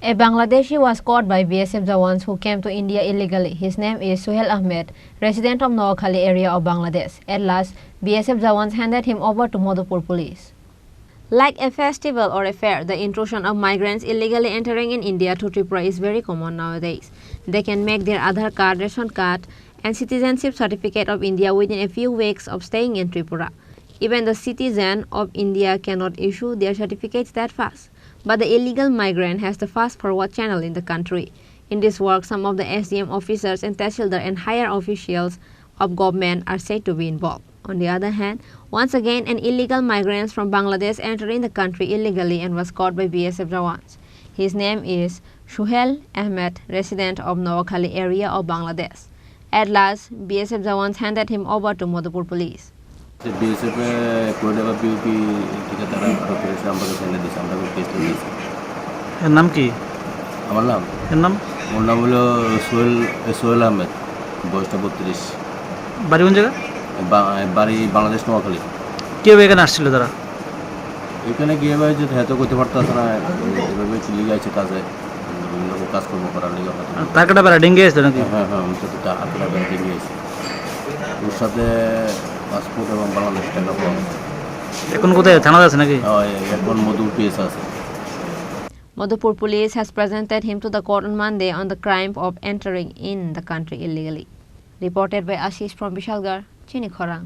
A Bangladeshi was caught by BSF Jawans who came to India illegally. His name is Suhail Ahmed, resident of Noakhali area of Bangladesh. At last, BSF Jawans handed him over to Madhupur police. Like a festival or a fair, the intrusion of migrants illegally entering in India to Tripura is very common nowadays. They can make their Aadhaar card, ration card, and citizenship certificate of India within a few weeks of staying in Tripura. Even the citizen of India cannot issue their certificates that fast. But the illegal migrant has the fast forward channel in the country. In this work, some of the SDM officers and Tehsildar and higher officials of government are said to be involved. On the other hand, once again, an illegal migrant from Bangladesh entered in the country illegally and was caught by BSF Jawans. His name is Suhail Ahmed, resident of Noakhali area of Bangladesh. At last, BSF Jawans handed him over to Madhupur police. BSF কোডেবা beauty থেকে তারা প্রক্রিয়া আমরা send দিয়েছি আমরা test দিয়েছি এর নাম কি আমার নাম ওর নাম হলো সোহেল আহমেদ বয়সটা 32 বাড়ি কোন জায়গা বাড়ি বাংলাদেশ নোয়াখালী কে এখানে আসছিল তারা এখানে গিয়ে ভাই যে হয়তো করতে পারতো না এভাবে চলে গেছে কাজে কাজকর্ম করার লেগে টাকাটা বেড়া ডেঙ্গে আসছে নাকি হ্যাঁ টাকাটা বেড়া ডেঙ্গে আসছে ওর সাথে পাসপোর্ট এবং বাংলাদেশ টাকা পাওয়া এখন কোথায় থানা আছে নাকি এখন মধুপুর পিএস আছে Madhupur police has presented him to the court on Monday on the crime of entering in the country illegally. Reported by Ashish from Vishalgarh, Chini Khorang.